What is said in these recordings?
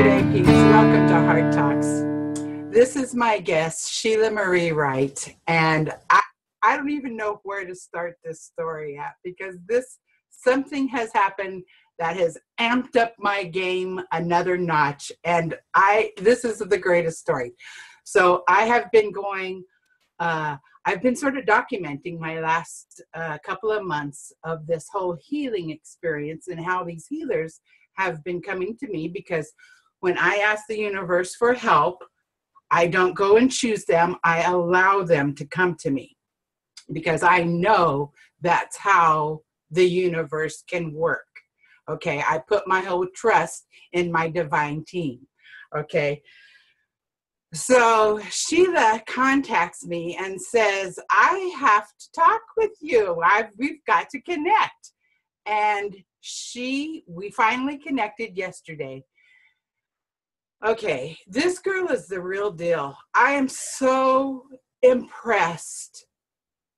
day, peeps. Welcome to Heart Talks. This is my guest, Sheelagh Marie Wright, and I don't even know where to start this story at because something has happened that has amped up my game another notch, and this is the greatest story. So I have been I've been sort of documenting my last couple of months of this whole healing experience and how these healers have been coming to me, because when I ask the universe for help, I don't go and choose them. I allow them to come to me because I know that's how the universe can work. Okay, I put my whole trust in my divine team. Okay. So Sheelagh contacts me and says, I have to talk with you. We've got to connect. And we finally connected yesterday. Okay, this girl is the real deal. I am so impressed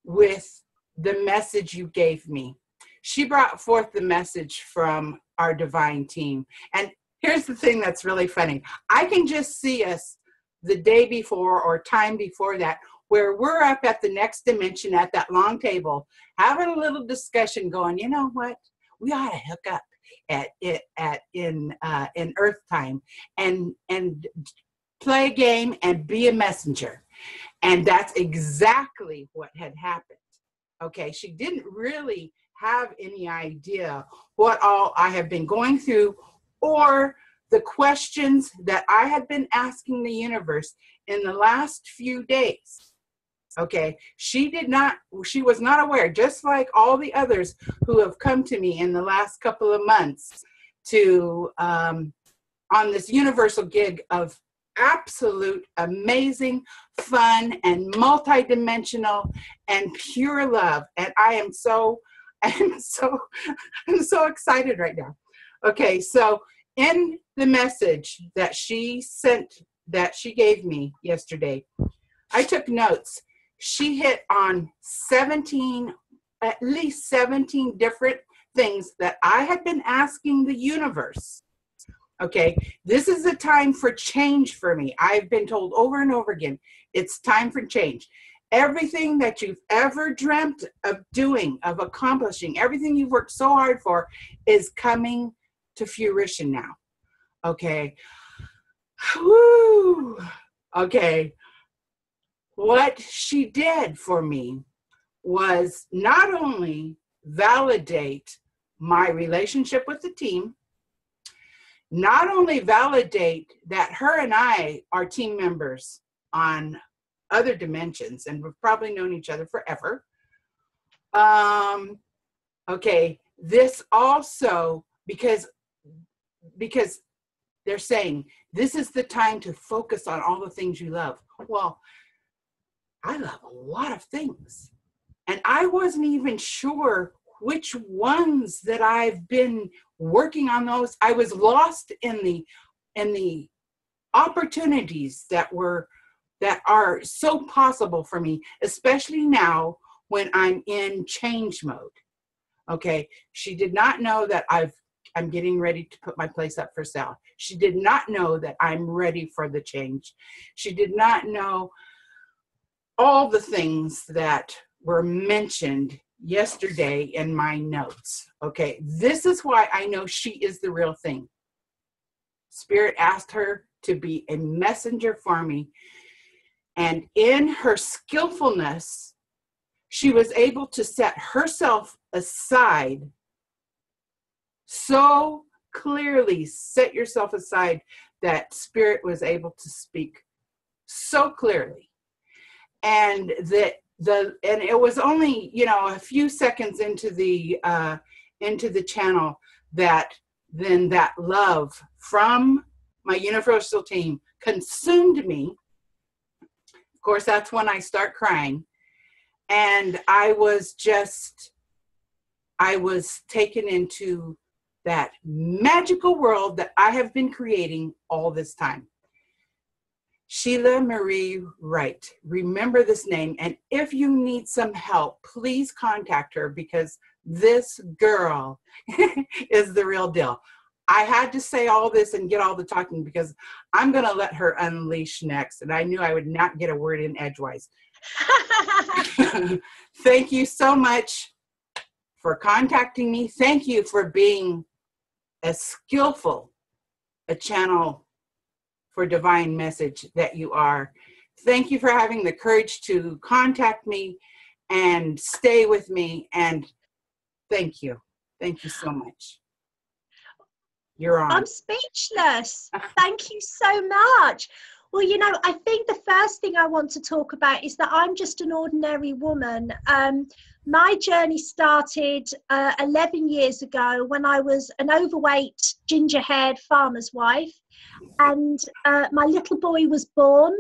with the message you gave me. She brought forth the message from our divine team. And here's the thing that's really funny. I can just see us the day before or time before that, where we're up at the next dimension at that long table, having a little discussion going, you know what? We ought to hook up in Earth time and play a game and be a messenger. And that's exactly what had happened. Okay, she didn't really have any idea what all I have been going through or the questions that I had been asking the universe in the last few days. Okay, she was not aware, just like all the others who have come to me in the last couple of months on this universal gig of absolute amazing fun and multidimensional and pure love. And I'm so excited right now. Okay, so in the message that she gave me yesterday, I took notes. She hit on at least 17 different things that I had been asking the universe. Okay, this is a time for change for me. I've been told over and over again, it's time for change. Everything that you've ever dreamt of doing, of accomplishing, everything you've worked so hard for is coming to fruition now. Okay. Woo. Okay. What she did for me was not only validate my relationship with the team, not only validate that her and I are team members on other dimensions and we've probably known each other forever. Okay, this also, because they're saying this is the time to focus on all the things you love. Well, I love a lot of things. And I wasn't even sure which ones that I've been working on those. I was lost in the opportunities that are so possible for me, especially now when I'm in change mode. Okay. She did not know that I'm getting ready to put my place up for sale. She did not know that I'm ready for the change. She did not know all the things that were mentioned yesterday in my notes. Okay, this is why I know she is the real thing. Spirit asked her to be a messenger for me. And in her skillfulness, she was able to set herself aside. So clearly set yourself aside that Spirit was able to speak so clearly. And it was only, a few seconds into the channel that then that love from my universal team consumed me. Of course, that's when I start crying. And I was taken into that magical world that I have been creating all this time. Sheelagh Marie Wright. Remember this name. And if you need some help, please contact her because this girl is the real deal. I had to say all this and get all the talking because I'm going to let her unleash next. And I knew I would not get a word in edgewise. Thank you so much for contacting me. Thank you for being as skillful a channel for divine message that you are. Thank you for having the courage to contact me and stay with me. And thank you. Thank you so much. You're on. I'm speechless. Thank you so much. Well, you know, I think the first thing I want to talk about is that I'm just an ordinary woman. My journey started 11 years ago when I was an overweight, ginger-haired farmer's wife. And my little boy was born.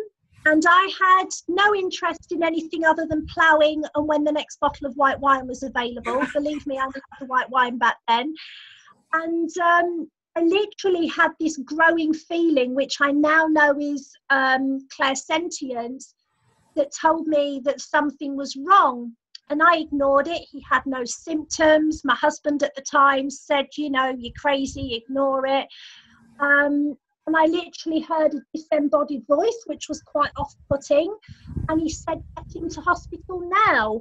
And I had no interest in anything other than ploughing and when the next bottle of white wine was available. Believe me, I loved the white wine back then. And I literally had this growing feeling, which I now know is clairsentience, that told me that something was wrong. And I ignored it. He had no symptoms. My husband at the time said, you know, you're crazy, ignore it. And I literally heard a disembodied voice, which was quite off-putting. And he said, get him to hospital now.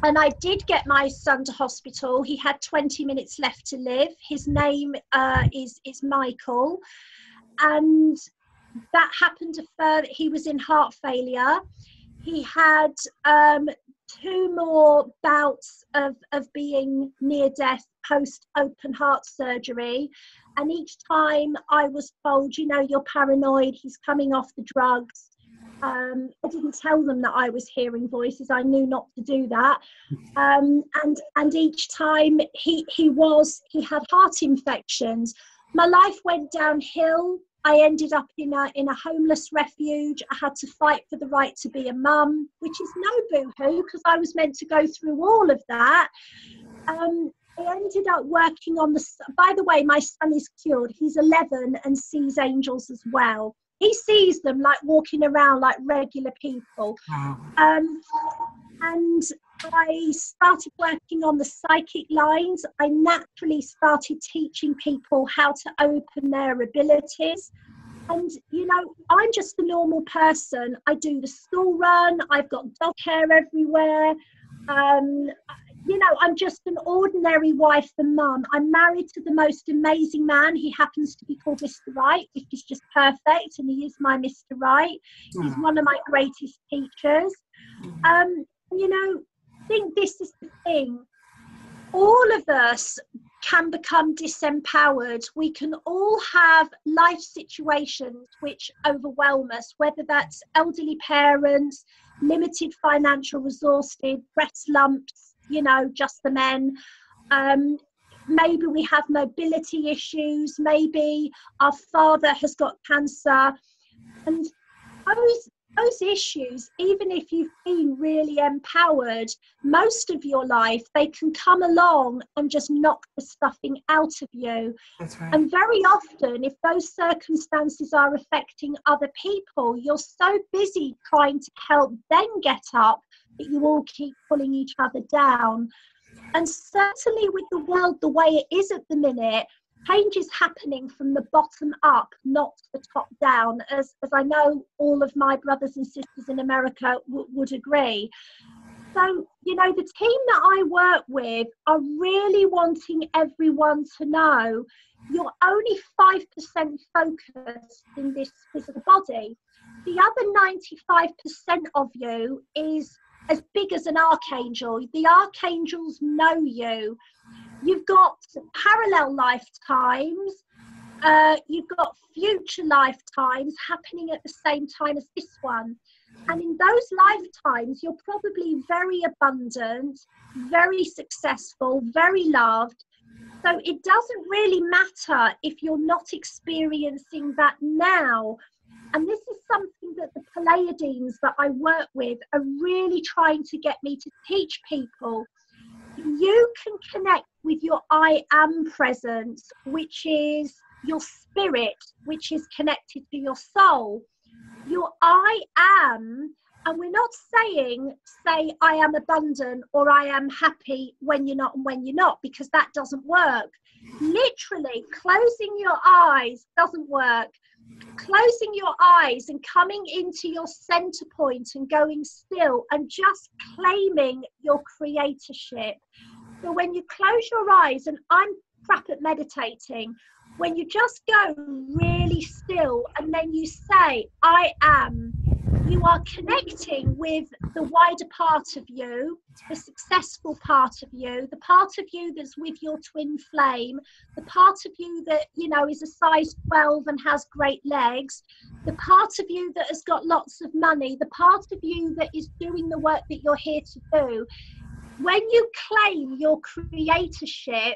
And I did get my son to hospital. He had 20 minutes left to live. His name is Michael. And that happened he was in heart failure. He had 2 more bouts of being near death post open heart surgery. And each time I was told, you know, you're paranoid, he's coming off the drugs. I didn't tell them that I was hearing voices. I knew not to do that. And each time he had heart infections. My life went downhill. I ended up in a homeless refuge. I had to fight for the right to be a mum, which is no boo-hoo because I was meant to go through all of that. I ended up working on by the way, my son is cured. He's 11 and sees angels as well. He sees them like walking around like regular people. Wow. And I started working on the psychic lines. I naturally started teaching people how to open their abilities. And, you know, I'm just a normal person. I do the school run. I've got dog hair everywhere. You know, I'm just an ordinary wife and mum. I'm married to the most amazing man. He happens to be called Mr. Right, which is just perfect. And he is my Mr. Right. He's one of my greatest teachers. You know, I think this is the thing. All of us can become disempowered. We can all have life situations which overwhelm us, whether that's elderly parents, limited financial resources, breast lumps, you know, just the men. Maybe we have mobility issues. Maybe our father has got cancer. And those issues, even if you've been really empowered most of your life, they can come along and just knock the stuffing out of you. That's right. And very often, if those circumstances are affecting other people, you're so busy trying to help them get up that you all keep pulling each other down. And certainly with the world the way it is at the minute, change is happening from the bottom up, not the top down, as I know all of my brothers and sisters in America would agree. So, you know, the team that I work with are really wanting everyone to know you're only 5% focused in this physical body. The other 95% of you is as big as an archangel. The archangels know you. You've got parallel lifetimes. You've got future lifetimes happening at the same time as this one. And in those lifetimes, you're probably very abundant, very successful, very loved. So it doesn't really matter if you're not experiencing that now. And this is something that the Pleiadians that I work with are really trying to get me to teach people. You can connect with your I am presence, which is your spirit, which is connected to your soul. Your I am And we're not saying, say, I am abundant or I am happy when you're not and when you're not, because that doesn't work. Literally, closing your eyes doesn't work. Closing your eyes and coming into your center point and going still and just claiming your creatorship. So when you close your eyes, and I'm crap at meditating, when you just go really still and then you say, I am, you are connecting with the wider part of you, the successful part of you, the part of you that's with your twin flame, the part of you that, you know, is a size 12 and has great legs, the part of you that has got lots of money, the part of you that is doing the work that you're here to do. When you claim your creatorship,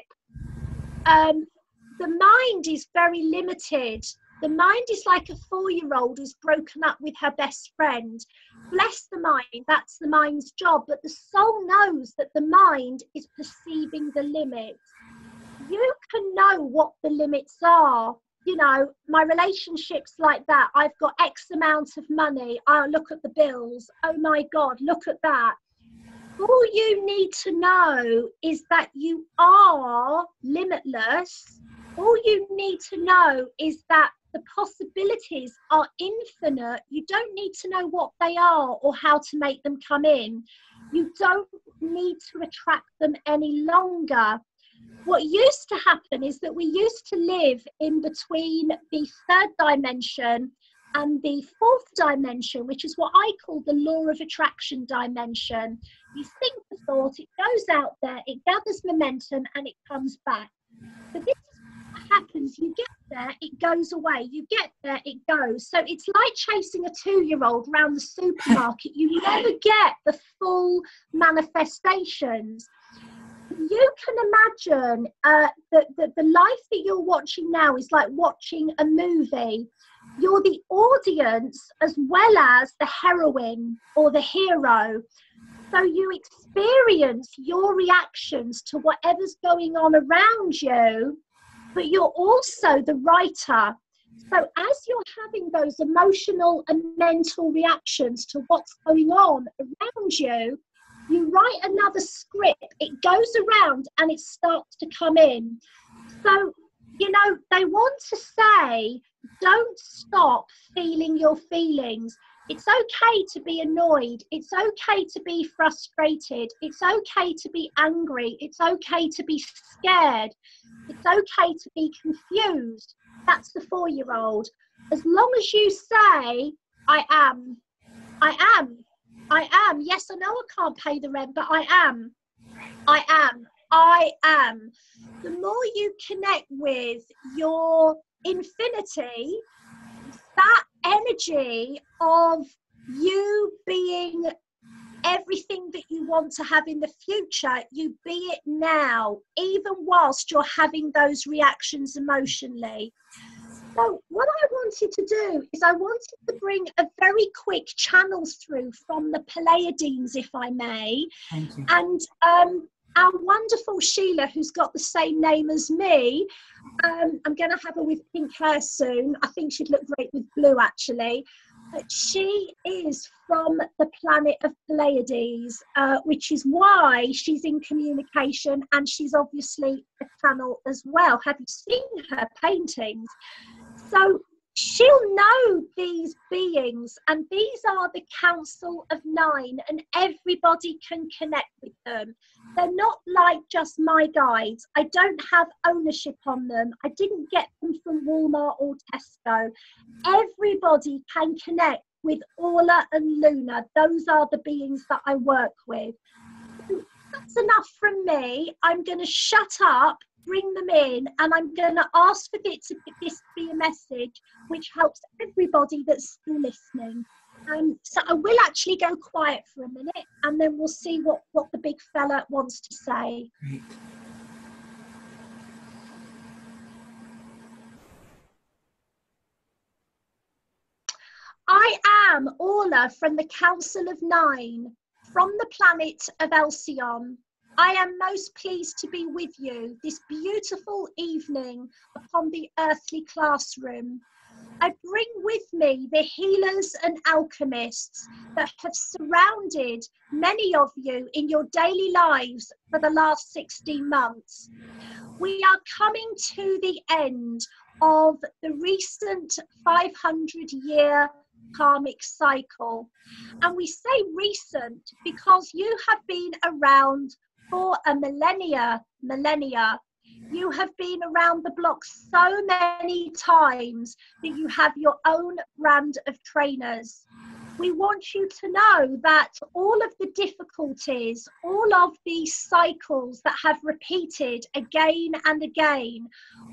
the mind is very limited. The mind is like a 4-year-old who's broken up with her best friend. Bless the mind, that's the mind's job. But the soul knows that the mind is perceiving the limits. You can know what the limits are. You know, my relationship's like that. I've got X amount of money. I'll look at the bills. Oh my God, look at that. All you need to know is that you are limitless. All you need to know is that the possibilities are infinite. You don't need to know what they are or how to make them come in. You don't need to attract them any longer. What used to happen is that we used to live in between the 3rd dimension and the 4th dimension, which is what I call the law of attraction dimension. You think the thought, it goes out there, it gathers momentum, and it comes back. So this is what happens. You get there, it goes away. You get there, it goes. So it's like chasing a 2-year-old around the supermarket. You never get the full manifestations. You can imagine that the life that you're watching now is like watching a movie. You're the audience as well as the heroine or the hero. So you experience your reactions to whatever's going on around you, but you're also the writer. So as you're having those emotional and mental reactions to what's going on around you, you write another script, it goes around and it starts to come in. So, you know, they want to say, don't stop feeling your feelings. It's okay to be annoyed. It's okay to be frustrated. It's okay to be angry. It's okay to be scared. It's okay to be confused. That's the 4-year-old. As long as you say, I am. I am. I am. Yes, I know I can't pay the rent, but I am. I am. I am. The more you connect with your infinity, that energy of you being everything that you want to have in the future, you be it now, even whilst you're having those reactions emotionally. So what I wanted to do is I wanted to bring a very quick channels through from the Pleiades, if I may. Thank you. And our wonderful Sheelagh, who's got the same name as me, I'm going to have her with pink hair soon. I think she'd look great with blue, actually. But she is from the planet of Pleiades, which is why she's in communication, and she's obviously a channel as well. Have you seen her paintings? So she'll know these beings, and these are the Council of 9, and everybody can connect with them. They're not like just my guides. I don't have ownership on them. I didn't get them from Walmart or Tesco. Everybody can connect with Orla and Luna. Those are the beings that I work with. That's enough from me. I'm going to shut up, bring them in, and I'm going to ask for this to be a message which helps everybody that's still listening. So I will actually go quiet for a minute, and then we'll see what the big fella wants to say. Great. I am Orla from the Council of 9, from the planet of Alcyon. I am most pleased to be with you this beautiful evening upon the earthly classroom. I bring with me the healers and alchemists that have surrounded many of you in your daily lives for the last 16 months. We are coming to the end of the recent 500-year karmic cycle. And we say recent because you have been around for a millennia. You have been around the block so many times that you have your own brand of trainers. We want you to know that all of the difficulties, all of these cycles that have repeated again and again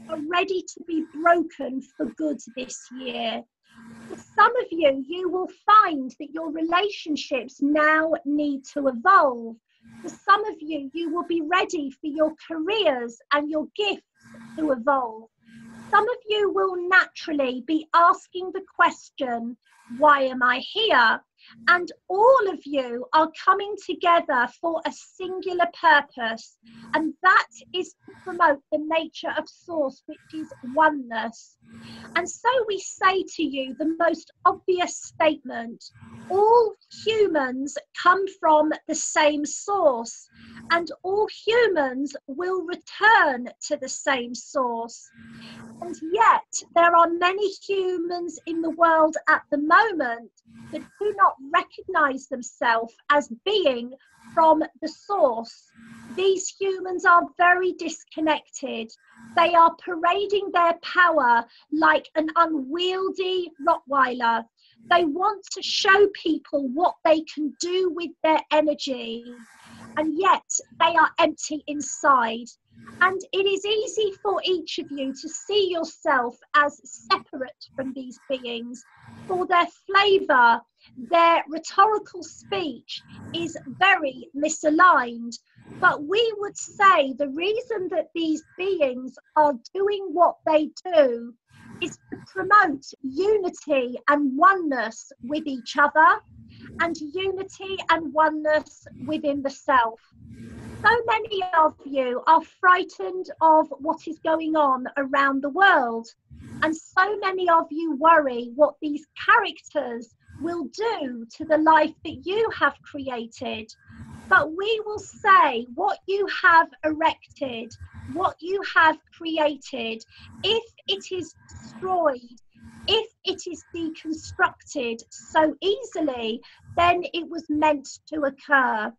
are ready to be broken for good this year. For some of you, you will find that your relationships now need to evolve. For some of you, you will be ready for your careers and your gifts to evolve. Some of you will naturally be asking the question, why am I here? And all of you are coming together for a singular purpose, and that is to promote the nature of Source, which is oneness. And so we say to you the most obvious statement: all humans come from the same source, and all humans will return to the same source. And yet there are many humans in the world at the moment that do not recognize themselves as being from the source. These humans are very disconnected. They are parading their power like an unwieldy Rottweiler. They want to show people what they can do with their energy, and yet they are empty inside. And it is easy for each of you to see yourself as separate from these beings, for their flavor, their rhetorical speech is very misaligned. But we would say the reason that these beings are doing what they do is to promote unity and oneness with each other, and unity and oneness within the self. So many of you are frightened of what is going on around the world, and so many of you worry what these characters will do to the life that you have created. But we will say what you have erected, what you have created, if it is destroyed, if it is deconstructed so easily, then it was meant to occur.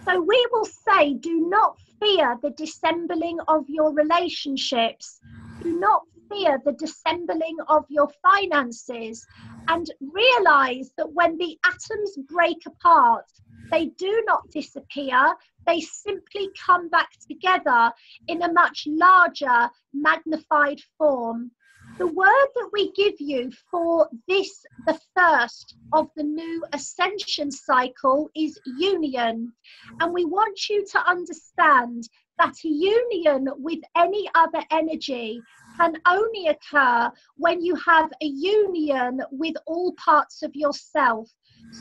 So we will say, do not fear the dissembling of your relationships. Do not fear the dissembling of your finances. And realize that when the atoms break apart, they do not disappear. They simply come back together in a much larger, magnified form. The word that we give you for this, the first of the new ascension cycle, is union. And we want you to understand that a union with any other energy can only occur when you have a union with all parts of yourself.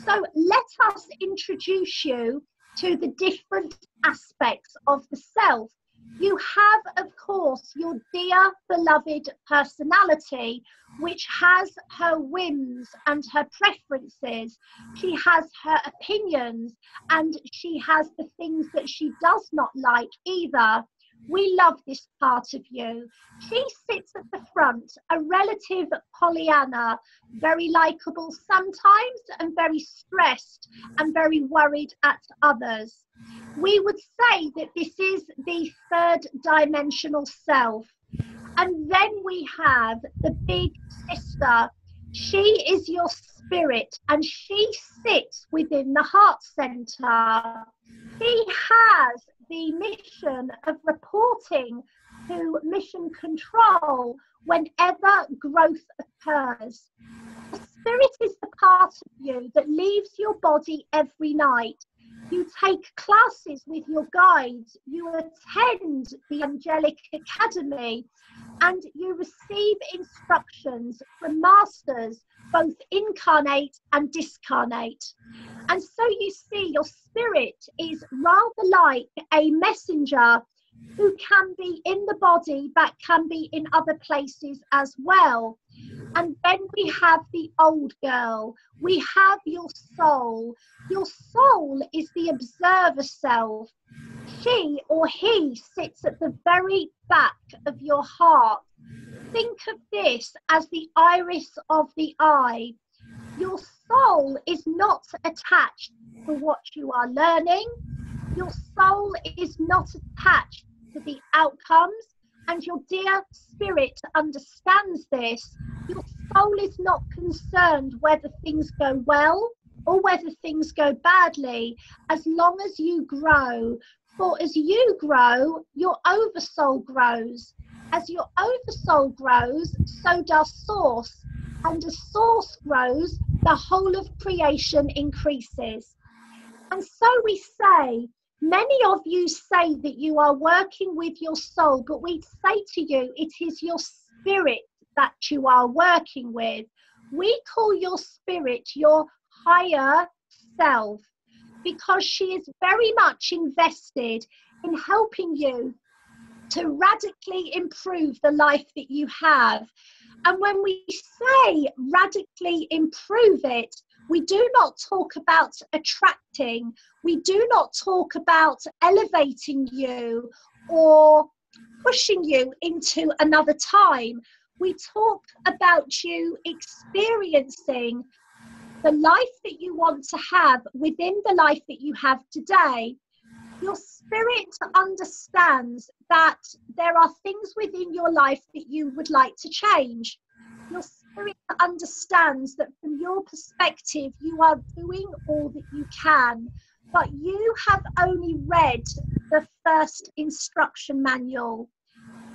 So let us introduce you to the different aspects of the self. You have, of course, your dear beloved personality, which has her whims and her preferences. She has her opinions, and she has the things that she does not like either. We love this part of you. She sits at the front, a relative Pollyanna, very likable sometimes and very stressed and very worried at others. We would say that this is the third dimensional self. And then we have the big sister. She is your spirit, and she sits within the heart center. She has the mission of reporting to mission control whenever growth occurs. The spirit is the part of you that leaves your body every night. You take classes with your guides, you attend the Angelic Academy, and you receive instructions from masters, both incarnate and discarnate. And so you see, your spirit is rather like a messenger who can be in the body but can be in other places as well. And then we have the old girl. We have your soul. Your soul is the observer self. She or he sits at the very back of your heart. Think of this as the iris of the eye. Your soul is not attached to what you are learning. Your soul is not attached to the outcomes. And your dear spirit understands this. Your soul is not concerned whether things go well or whether things go badly, as long as you grow. For as you grow, your oversoul grows. As your oversoul grows, so does source. And as source grows, the whole of creation increases. And so we say, many of you say that you are working with your soul, but we say to you, it is your spirit that you are working with. We call your spirit your higher self, because she is very much invested in helping you to radically improve the life that you have. And when we say radically improve it, we do not talk about attracting. We do not talk about elevating you or pushing you into another time. We talk about you experiencing the life that you want to have within the life that you have today. Your spirit understands that there are things within your life that you would like to change. Your spirit understands that from your perspective, you are doing all that you can, but you have only read the first instruction manual.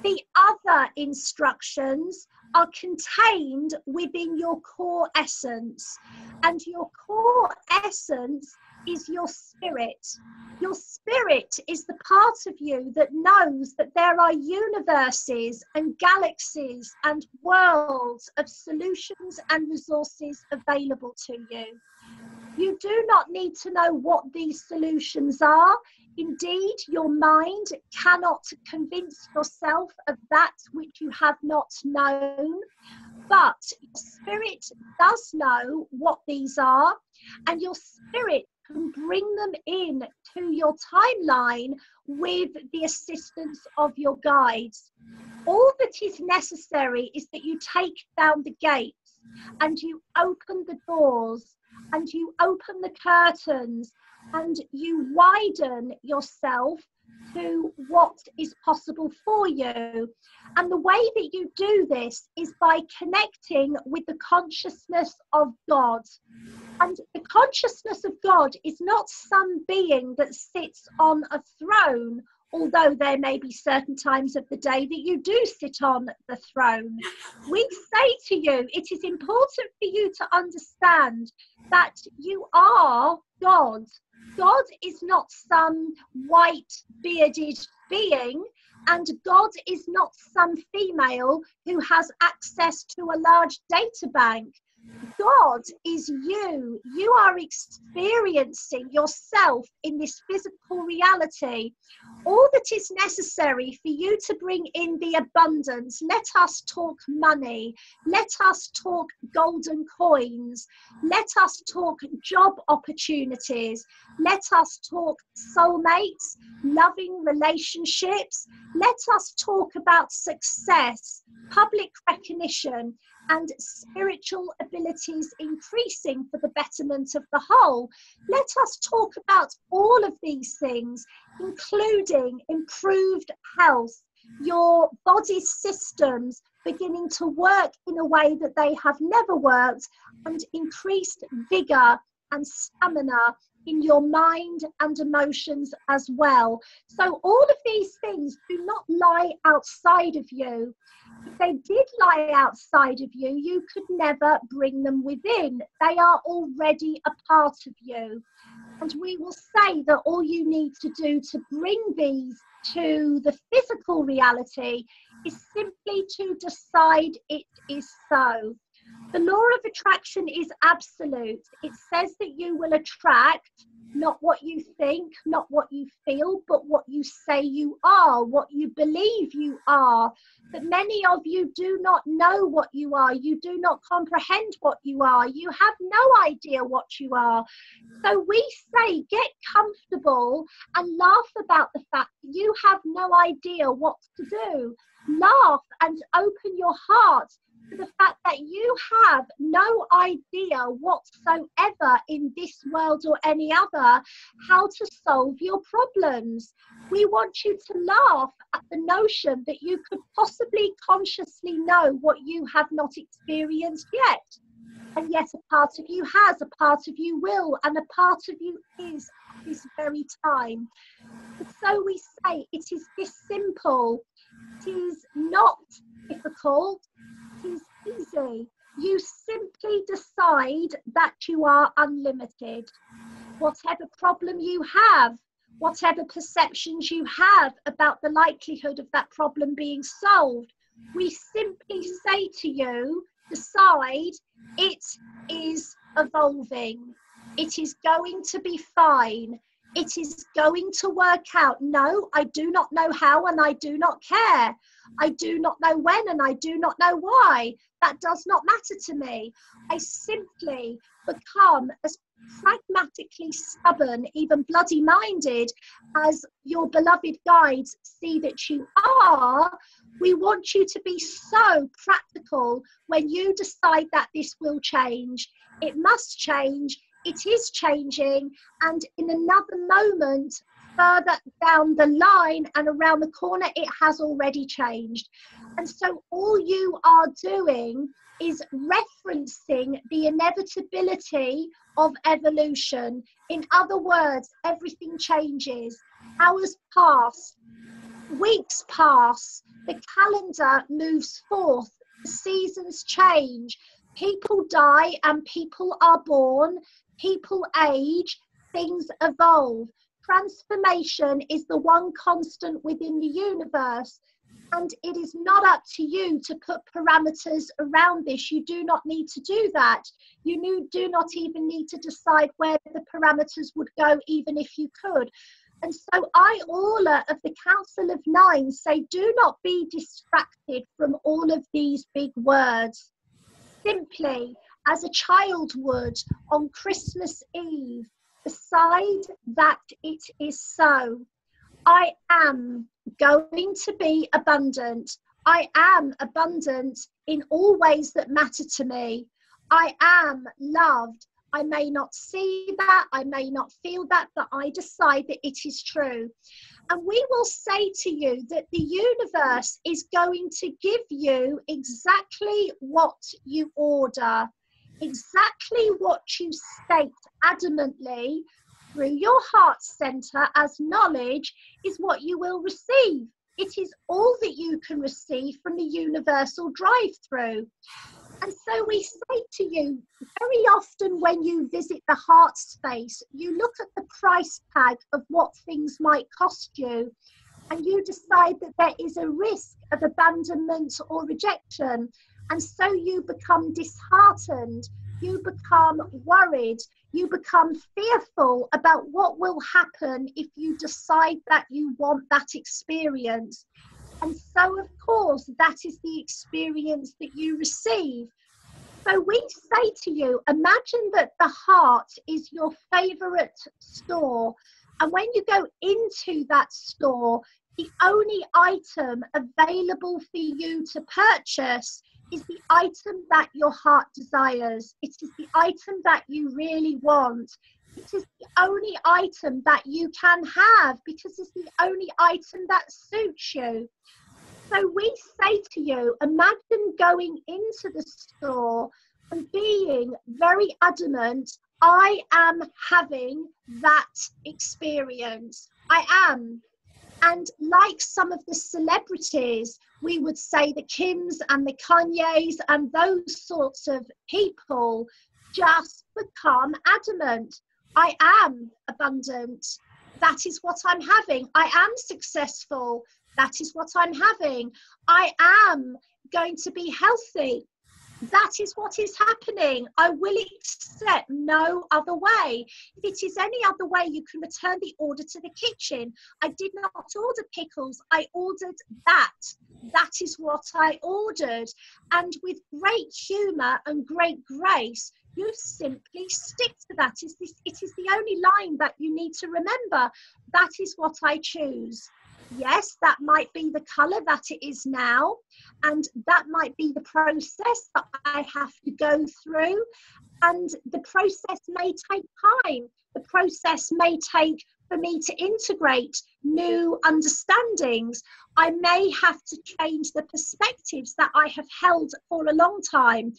The other instructions are contained within your core essence, and your core essence is your spirit. Your spirit is the part of you that knows that there are universes and galaxies and worlds of solutions and resources available to you. You do not need to know what these solutions are. Indeed, your mind cannot convince yourself of that which you have not known. But your spirit does know what these are, and your spirit can bring them in to your timeline with the assistance of your guides. All that is necessary is that you take down the gates and you open the doors and you open the curtains and you widen yourself to what is possible for you. And the way that you do this is by connecting with the consciousness of God. And the consciousness of God is not some being that sits on a throne, although there may be certain times of the day that you do sit on the throne. We say to you, it is important for you to understand that you are God. God is not some white bearded being, and God is not some female who has access to a large data bank. God is you. You are experiencing yourself in this physical reality. All that is necessary for you to bring in the abundance, let us talk money, let us talk golden coins, let us talk job opportunities, let us talk soulmates, loving relationships, let us talk about success, public recognition, and spiritual abilities increasing for the betterment of the whole. Let us talk about all of these things, including improved health, your body's systems beginning to work in a way that they have never worked, and increased vigor and stamina in your mind and emotions as well. So all of these things do not lie outside of you. If they did lie outside of you, you could never bring them within. They are already a part of you. And we will say that all you need to do to bring these to the physical reality is simply to decide it is so. The law of attraction is absolute. It says that you will attract Not what you think, not what you feel, but what you say you are, what you believe you are. But many of you do not know what you are. You do not comprehend what you are. You have no idea what you are. So we say, get comfortable and laugh about the fact that you have no idea what to do. Laugh and open your heart to the fact that you have no idea whatsoever in this world or any other how to solve your problems. We want you to laugh at the notion that you could possibly consciously know what you have not experienced yet. And yet a part of you has, a part of you will, and a part of you is at this very time. And so we say it is this simple. It is not difficult. It is easy. You simply decide that you are unlimited. Whatever problem you have, whatever perceptions you have about the likelihood of that problem being solved, we simply say to you, decide it is evolving. It is going to be fine. It is going to work out. No, I do not know how and I do not care. I do not know when and I do not know why. That does not matter to me. I simply become as pragmatically stubborn, even bloody minded as your beloved guides see that you are. We want you to be so practical when you decide that this will change. It must change. It is changing, and in another moment, further down the line and around the corner, it has already changed. And so all you are doing is referencing the inevitability of evolution. In other words, everything changes. Hours pass, weeks pass, the calendar moves forth, the seasons change, people die and people are born. People age, things evolve. Transformation is the one constant within the universe, and it is not up to you to put parameters around this. You do not need to do that. You do not even need to decide where the parameters would go, even if you could. And so I, Orla of the Council of Nine, say do not be distracted from all of these big words. Simply, as a child would on Christmas Eve, decide that it is so. I am going to be abundant. I am abundant in all ways that matter to me. I am loved. I may not see that, I may not feel that, but I decide that it is true. And we will say to you that the universe is going to give you exactly what you order. Exactly what you state adamantly through your heart center as knowledge is what you will receive. It is all that you can receive from the universal drive-through. And so we say to you, very often when you visit the heart space, you look at the price tag of what things might cost you, and you decide that there is a risk of abandonment or rejection. And so you become disheartened, you become worried, you become fearful about what will happen if you decide that you want that experience. And so, of course, that is the experience that you receive. So we say to you, imagine that the heart is your favorite store. And when you go into that store, the only item available for you to purchase is the item that your heart desires. It is the item that you really want. It is the only item that you can have because it's the only item that suits you. So we say to you, imagine going into the store and being very adamant, I am having that experience. I am. And like some of the celebrities, we would say the Kims and the Kanyes and those sorts of people just become adamant. I am abundant. That is what I'm having. I am successful. That is what I'm having. I am going to be healthy. That is what is happening. I will accept no other way. If it is any other way, you can return the order to the kitchen. I did not order pickles. I ordered that. That is what I ordered. And with great humour and great grace, you simply stick to that. It is the only line that you need to remember. That is what I choose. Yes, that might be the colour that it is now, and that might be the process that I have to go through, and the process may take time. The process may take for me to integrate new understandings. I may have to change the perspectives that I have held for a long time,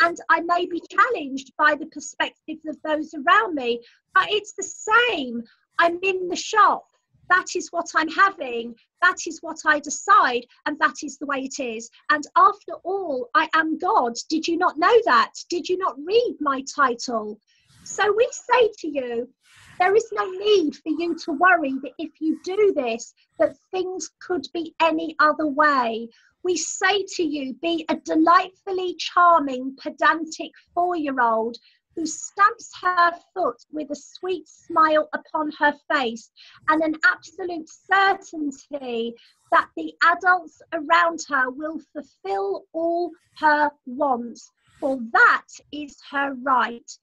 and I may be challenged by the perspectives of those around me, but it's the same. I'm in the shop. That is what I'm having. That is what I decide. And that is the way it is. And after all, I am God. Did you not know that? Did you not read my title? So we say to you, there is no need for you to worry that if you do this, that things could be any other way. We say to you, be a delightfully charming, pedantic 4-year-old who stamps her foot with a sweet smile upon her face and an absolute certainty that the adults around her will fulfill all her wants, for that is her right.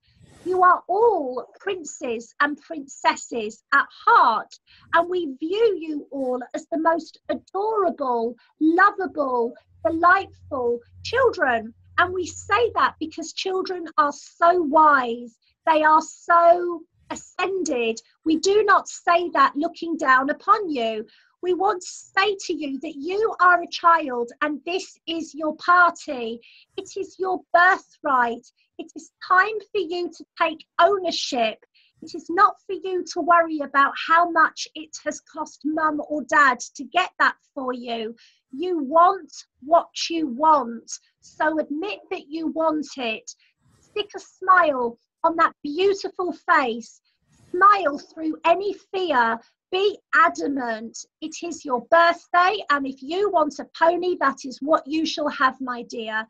You are all princes and princesses at heart, and we view you all as the most adorable, lovable, delightful children. And we say that because children are so wise. They are so ascended. We do not say that looking down upon you. We want to say to you that you are a child and this is your party. It is your birthright. It is time for you to take ownership. It is not for you to worry about how much it has cost mum or dad to get that for you. You want what you want. So admit that you want it. Stick a smile on that beautiful face. Smile through any fear. Be adamant. It is your birthday, and if you want a pony, that is what you shall have, my dear.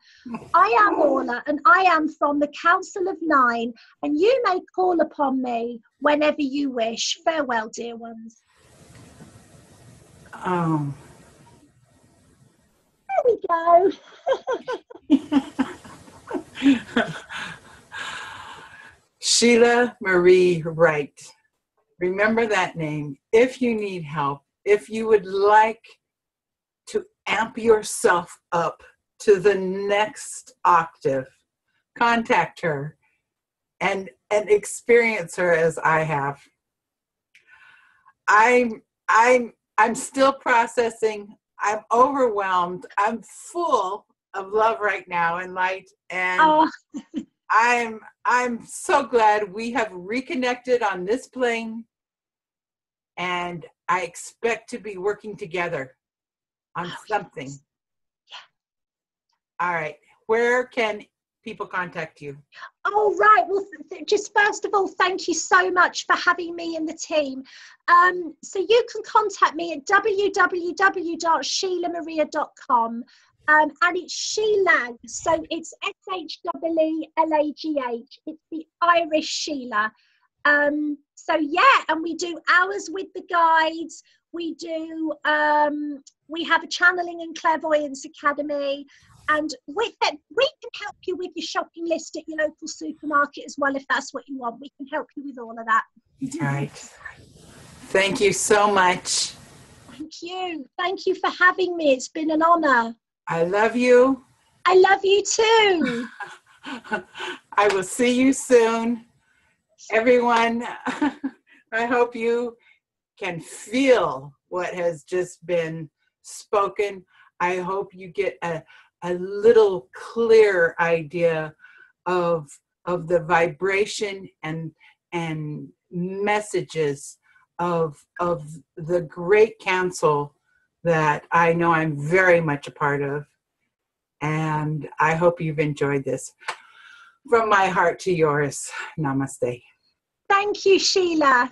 I am Orla, and I am from the Council of 9, and you may call upon me whenever you wish. Farewell, dear ones. Oh. There we go. Sheelagh Marie Wright. Remember that name. If you need help, if you would like to amp yourself up to the next octave, contact her and experience her as I have. I'm still processing. I'm overwhelmed. I'm full of love right now and light, and I'm so glad we have reconnected on this plane, and I expect to be working together on something. Yeah. All right. Where can people contact you? Oh, right. Well, just first of all, thank you so much for having me and the team. So you can contact me at www.sheelaghmaria.com. And it's Sheelagh, so it's SHEELAGH. It's the Irish Sheelagh. So yeah, and we do hours with the guides. We do. We have a channeling and clairvoyance academy, and with that, we can help you with your shopping list at your local supermarket as well, if that's what you want. We can help you with all of that. Right. Thank you so much. Thank you. Thank you for having me. It's been an honor. I love you. I love you too. I will see you soon. Everyone, I hope you can feel what has just been spoken. I hope you get a little clear idea of the vibration and messages of the great council that I know I'm very much a part of. And I hope you've enjoyed this. From my heart to yours, namaste. Thank you, Sheelagh.